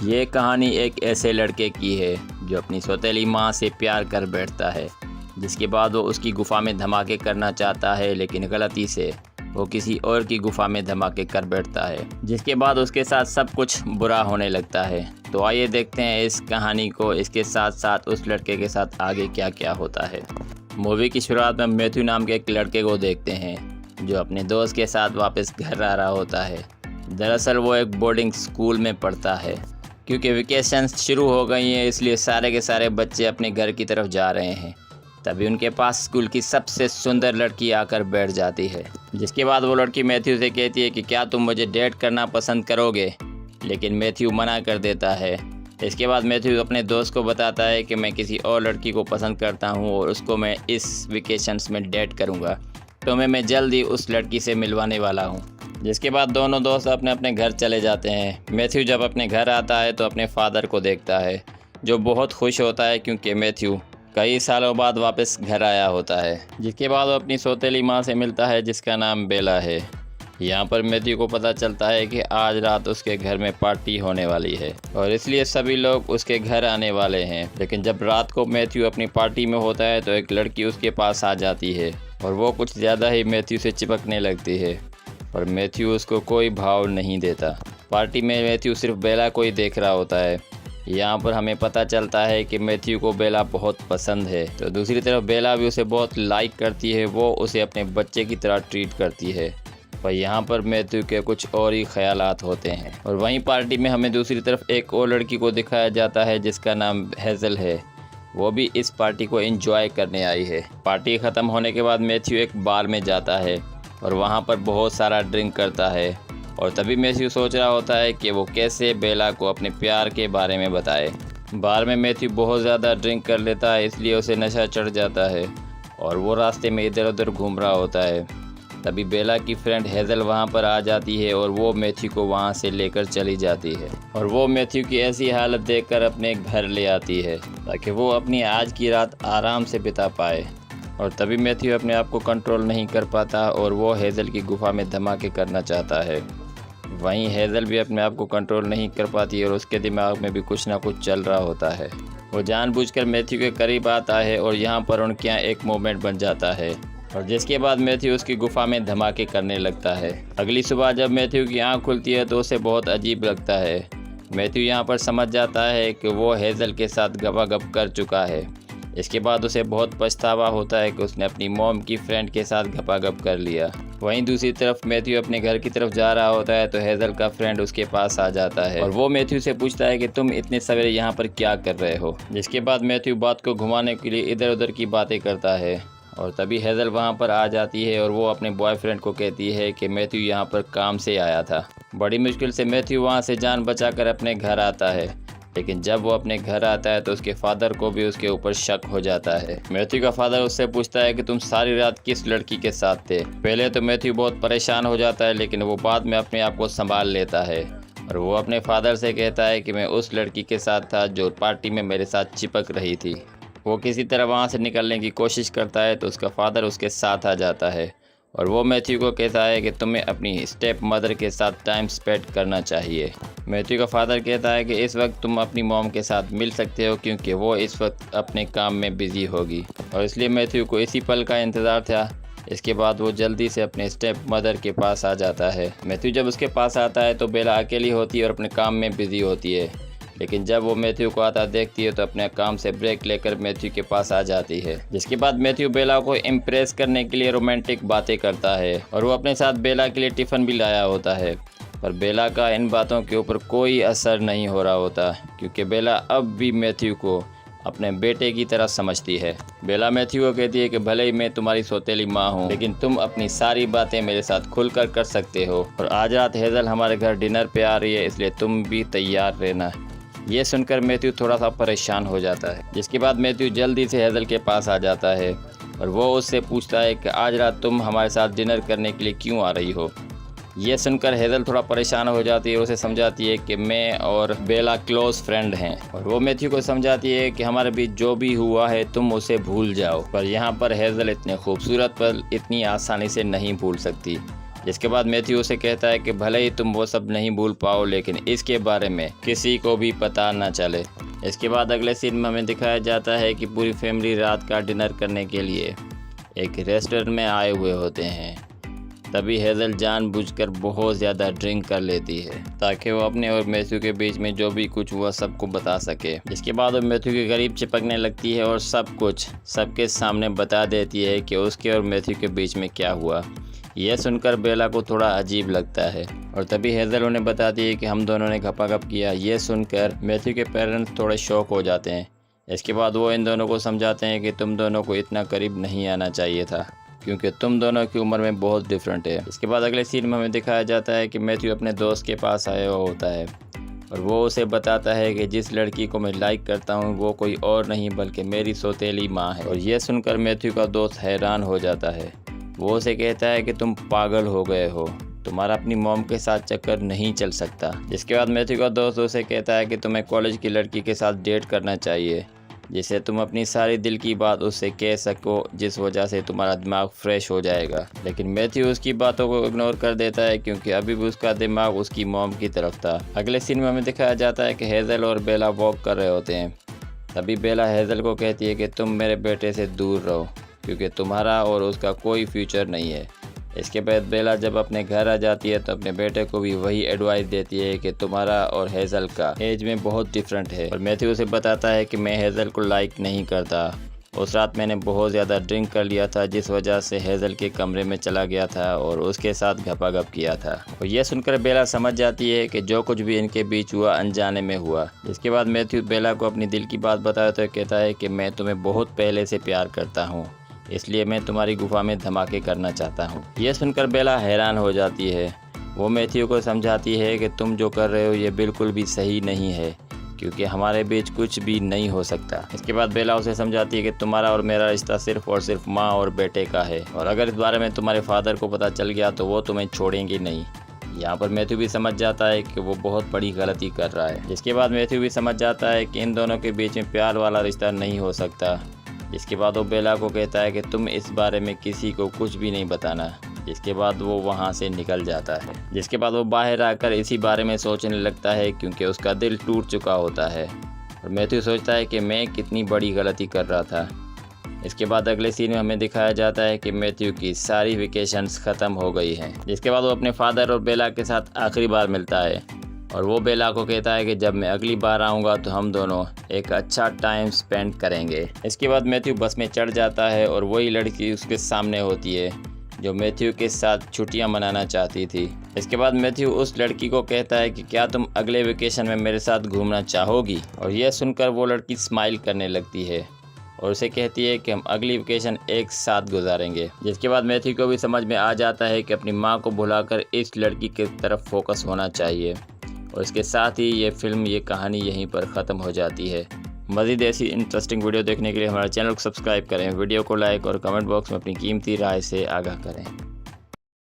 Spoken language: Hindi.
ये कहानी एक ऐसे लड़के की है जो अपनी सौतेली माँ से प्यार कर बैठता है, जिसके बाद वो उसकी गुफ़ा में धमाके करना चाहता है, लेकिन गलती से वो किसी और की गुफ़ा में धमाके कर बैठता है, जिसके बाद उसके साथ सब कुछ बुरा होने लगता है। तो आइए देखते हैं इस कहानी को, इसके साथ साथ उस लड़के के साथ आगे क्या क्या होता है। मूवी की शुरुआत में मैथ्यू नाम के एक लड़के को देखते हैं जो अपने दोस्त के साथ वापस घर आ रहा होता है। दरअसल वो एक बोर्डिंग स्कूल में पढ़ता है। क्योंकि वेकेशंस शुरू हो गई हैं, इसलिए सारे के सारे बच्चे अपने घर की तरफ जा रहे हैं। तभी उनके पास स्कूल की सबसे सुंदर लड़की आकर बैठ जाती है, जिसके बाद वो लड़की मैथ्यू से कहती है कि क्या तुम मुझे डेट करना पसंद करोगे, लेकिन मैथ्यू मना कर देता है। इसके बाद मैथ्यू अपने दोस्त को बताता है कि मैं किसी और लड़की को पसंद करता हूँ और उसको मैं इस वेकेशंस में डेट करूँगा, तो मैं जल्दी उस लड़की से मिलवाने वाला हूँ। जिसके बाद दोनों दोस्त अपने अपने घर चले जाते हैं। मैथ्यू जब अपने घर आता है तो अपने फादर को देखता है, जो बहुत खुश होता है क्योंकि मैथ्यू कई सालों बाद वापस घर आया होता है। जिसके बाद वो अपनी सौतेली माँ से मिलता है, जिसका नाम बेला है। यहाँ पर मैथ्यू को पता चलता है कि आज रात उसके घर में पार्टी होने वाली है और इसलिए सभी लोग उसके घर आने वाले हैं। लेकिन जब रात को मैथ्यू अपनी पार्टी में होता है तो एक लड़की उसके पास आ जाती है और वो कुछ ज़्यादा ही मैथ्यू से चिपकने लगती है, और मैथ्यू उसको कोई भाव नहीं देता। पार्टी में मैथ्यू सिर्फ बेला को ही देख रहा होता है। यहाँ पर हमें पता चलता है कि मैथ्यू को बेला बहुत पसंद है, तो दूसरी तरफ बेला भी उसे बहुत लाइक करती है। वो उसे अपने बच्चे की तरह ट्रीट करती है, पर यहाँ पर मैथ्यू के कुछ और ही ख्यालात होते हैं। और वहीं पार्टी में हमें दूसरी तरफ एक और लड़की को दिखाया जाता है, जिसका नाम हेज़ल है। वो भी इस पार्टी को एंजॉय करने आई है। पार्टी ख़त्म होने के बाद मैथ्यू एक बार में जाता है और वहाँ पर बहुत सारा ड्रिंक करता है, और तभी मैथ्यू सोच रहा होता है कि वो कैसे बेला को अपने प्यार के बारे में बताए। बार में मैथ्यू बहुत ज़्यादा ड्रिंक कर लेता है, इसलिए उसे नशा चढ़ जाता है और वो रास्ते में इधर उधर घूम रहा होता है। तभी बेला की फ्रेंड हेज़ल वहाँ पर आ जाती है और वो मैथ्यू को वहाँ से लेकर चली जाती है, और वो मैथ्यू की ऐसी हालत देखकर अपने घर ले आती है ताकि वो अपनी आज की रात आराम से बिता पाए। और तभी मैथ्यू अपने आप को कंट्रोल नहीं कर पाता और वो हेज़ल की गुफ़ा में धमाके करना चाहता है। वहीं हेज़ल भी अपने आप को कंट्रोल नहीं कर पाती और उसके दिमाग में भी कुछ ना कुछ चल रहा होता है। वो जानबूझकर मैथ्यू के करीब आता है और यहाँ पर उनके यहाँ एक मोमेंट बन जाता है, और जिसके बाद मैथ्यू उसकी गुफ़ा में धमाके करने लगता है। अगली सुबह जब मैथ्यू की आँख खुलती है तो उसे बहुत अजीब लगता है। मैथ्यू यहाँ पर समझ जाता है कि वो हेज़ल के साथ गपागप कर चुका है। इसके बाद उसे बहुत पछतावा होता है कि उसने अपनी मॉम की फ्रेंड के साथ गपागप कर लिया। वहीं दूसरी तरफ मैथ्यू अपने घर की तरफ जा रहा होता है तो हेज़ल का फ्रेंड उसके पास आ जाता है और वो मैथ्यू से पूछता है कि तुम इतने सवेरे यहाँ पर क्या कर रहे हो। जिसके बाद मैथ्यू बात को घुमाने के लिए इधर उधर की बातें करता है, और तभी हेज़ल वहाँ पर आ जाती है और वो अपने बॉयफ्रेंड को कहती है कि मैथ्यू यहाँ पर काम से आया था। बड़ी मुश्किल से मैथ्यू वहाँ से जान बचाकर अपने घर आता है, लेकिन जब वो अपने घर आता है तो उसके फादर को भी उसके ऊपर शक हो जाता है। मैथ्यू का फादर उससे पूछता है कि तुम सारी रात किस लड़की के साथ थे। पहले तो मैथ्यू बहुत परेशान हो जाता है, लेकिन वो बाद में अपने आप को संभाल लेता है और वो अपने फादर से कहता है कि मैं उस लड़की के साथ था जो पार्टी में मेरे साथ चिपक रही थी। वो किसी तरह वहाँ से निकलने की कोशिश करता है तो उसका फादर उसके साथ आ जाता है और वो मैथ्यू को कहता है कि तुम्हें अपनी स्टेप मदर के साथ टाइम स्पेंड करना चाहिए। मैथ्यू का फादर कहता है कि इस वक्त तुम अपनी मॉम के साथ मिल सकते हो क्योंकि वो इस वक्त अपने काम में बिजी होगी, और इसलिए मैथ्यू को इसी पल का इंतज़ार था। इसके बाद वो जल्दी से अपने स्टेप मदर के पास आ जाता है। मैथ्यू जब उसके पास आता है तो बेला अकेली होती है और अपने काम में बिजी होती है, लेकिन जब वो मैथ्यू को आता देखती है तो अपने काम से ब्रेक लेकर मैथ्यू के पास आ जाती है। जिसके बाद मैथ्यू बेला को इम्प्रेस करने के लिए रोमांटिक बातें करता है और वो अपने साथ बेला के लिए टिफ़िन भी लाया होता है, पर बेला का इन बातों के ऊपर कोई असर नहीं हो रहा होता क्योंकि बेला अब भी मैथ्यू को अपने बेटे की तरह समझती है। बेला मैथ्यू को कहती है कि भले ही मैं तुम्हारी सौतेली माँ हूँ, लेकिन तुम अपनी सारी बातें मेरे साथ खुलकर कर सकते हो, और आज रात हेज़ल हमारे घर डिनर पे आ रही है, इसलिए तुम भी तैयार रहना। ये सुनकर मैथ्यू थोड़ा सा परेशान हो जाता है। जिसके बाद मैथ्यू जल्दी से हेज़ल के पास आ जाता है और वो उससे पूछता है कि आज रात तुम हमारे साथ डिनर करने के लिए क्यों आ रही हो। ये सुनकर हेज़ल थोड़ा परेशान हो जाती है, उसे समझाती है कि मैं और बेला क्लोज़ फ्रेंड हैं, और वो मैथ्यू को समझाती है कि हमारे बीच जो भी हुआ है तुम उसे भूल जाओ। पर यहाँ पर हेज़ल इतने खूबसूरत पर इतनी आसानी से नहीं भूल सकती। जिसके बाद मैथ्यू उसे कहता है कि भले ही तुम वो सब नहीं भूल पाओ, लेकिन इसके बारे में किसी को भी पता न चले। इसके बाद अगले सीन में हमें दिखाया जाता है कि पूरी फैमिली रात का डिनर करने के लिए एक रेस्टोरेंट में आए हुए होते हैं। तभी हेज़ल जानबूझकर बहुत ज़्यादा ड्रिंक कर लेती है ताकि वो अपने और मैथ्यू के बीच में जो भी कुछ हुआ सबको बता सके। जिसके बाद वो मैथ्यू के करीब चिपकने लगती है और सब कुछ सबके सामने बता देती है कि उसके और मैथ्यू के बीच में क्या हुआ। यह सुनकर बेला को थोड़ा अजीब लगता है और तभी हेज़ल उन्हें बताती है कि हम दोनों ने गपागप किया। यह सुनकर मैथ्यू के पेरेंट्स थोड़े शॉक हो जाते हैं। इसके बाद वो इन दोनों को समझाते हैं कि तुम दोनों को इतना करीब नहीं आना चाहिए था क्योंकि तुम दोनों की उम्र में बहुत डिफरेंट है। इसके बाद अगले सीन में हमें दिखाया जाता है कि मैथ्यू अपने दोस्त के पास आया हुआ होता है और वो उसे बताता है कि जिस लड़की को मैं लाइक करता हूँ वो कोई और नहीं बल्कि मेरी सौतेली माँ है। और यह सुनकर मैथ्यू का दोस्त हैरान हो जाता है। वो उसे कहता है कि तुम पागल हो गए हो, तुम्हारा अपनी मॉम के साथ चक्कर नहीं चल सकता। जिसके बाद मैथ्यू का दोस्त उसे कहता है कि तुम्हें कॉलेज की लड़की के साथ डेट करना चाहिए जिससे तुम अपनी सारी दिल की बात उससे कह सको, जिस वजह से तुम्हारा दिमाग फ्रेश हो जाएगा। लेकिन मैथ्यू उसकी बातों को इग्नोर कर देता है क्योंकि अभी भी उसका दिमाग उसकी मॉम की तरफ था। अगले सीन में हमें दिखाया जाता है कि हेज़ल और बेला वॉक कर रहे होते हैं। तभी बेला हेज़ल को कहती है कि तुम मेरे बेटे से दूर रहो क्योंकि तुम्हारा और उसका कोई फ्यूचर नहीं है। इसके बाद बेला जब अपने घर आ जाती है तो अपने बेटे को भी वही एडवाइस देती है कि तुम्हारा और हेज़ल का एज में बहुत डिफरेंट है। और मैथ्यू उसे बताता है कि मैं हेज़ल को लाइक नहीं करता। उस रात मैंने बहुत ज़्यादा ड्रिंक कर लिया था जिस वजह से हेज़ल के कमरे में चला गया था और उसके साथ गपागप किया था। और यह सुनकर बेला समझ जाती है कि जो कुछ भी इनके बीच हुआ अनजाने में हुआ। इसके बाद मैथ्यू बेला को अपनी दिल की बात बताया तो कहता है कि मैं तुम्हें बहुत पहले से प्यार करता हूँ, इसलिए मैं तुम्हारी गुफा में धमाके करना चाहता हूँ। यह सुनकर बेला हैरान हो जाती है। वो मैथ्यू को समझाती है कि तुम जो कर रहे हो ये बिल्कुल भी सही नहीं है क्योंकि हमारे बीच कुछ भी नहीं हो सकता। इसके बाद बेला उसे समझाती है कि तुम्हारा और मेरा रिश्ता सिर्फ और सिर्फ माँ और बेटे का है और अगर इस बारे में तुम्हारे फादर को पता चल गया तो वो तुम्हें छोड़ेंगे नहीं। यहाँ पर मैथ्यू भी समझ जाता है कि वो बहुत बड़ी गलती कर रहा है। जिसके बाद मैथ्यू भी समझ जाता है कि इन दोनों के बीच में प्यार वाला रिश्ता नहीं हो सकता। इसके बाद वो बेला को कहता है कि तुम इस बारे में किसी को कुछ भी नहीं बताना। इसके बाद वो वहाँ से निकल जाता है। जिसके बाद वो बाहर आकर इसी बारे में सोचने लगता है क्योंकि उसका दिल टूट चुका होता है और मैथ्यू सोचता है कि मैं कितनी बड़ी गलती कर रहा था। इसके बाद अगले सीन में हमें दिखाया जाता है कि मैथ्यू की सारी वेकेशंस ख़त्म हो गई हैं। जिसके बाद वो अपने फादर और बेला के साथ आखिरी बार मिलता है और वो बेला को कहता है कि जब मैं अगली बार आऊँगा तो हम दोनों एक अच्छा टाइम स्पेंड करेंगे। इसके बाद मैथ्यू बस में चढ़ जाता है और वही लड़की उसके सामने होती है जो मैथ्यू के साथ छुट्टियां मनाना चाहती थी। इसके बाद मैथ्यू उस लड़की को कहता है कि क्या तुम अगले वेकेशन में मेरे साथ घूमना चाहोगी। और यह सुनकर वो लड़की स्माइल करने लगती है और उसे कहती है कि हम अगली वेकेशन एक साथ गुजारेंगे। जिसके बाद मैथ्यू को भी समझ में आ जाता है कि अपनी माँ को भुलाकर इस लड़की की तरफ फोकस होना चाहिए। और इसके साथ ही ये फिल्म, ये कहानी यहीं पर ख़त्म हो जाती है। मज़ीद ऐसी इंटरेस्टिंग वीडियो देखने के लिए हमारे चैनल को सब्सक्राइब करें, वीडियो को लाइक और कमेंट बॉक्स में अपनी कीमती राय से आगाह करें।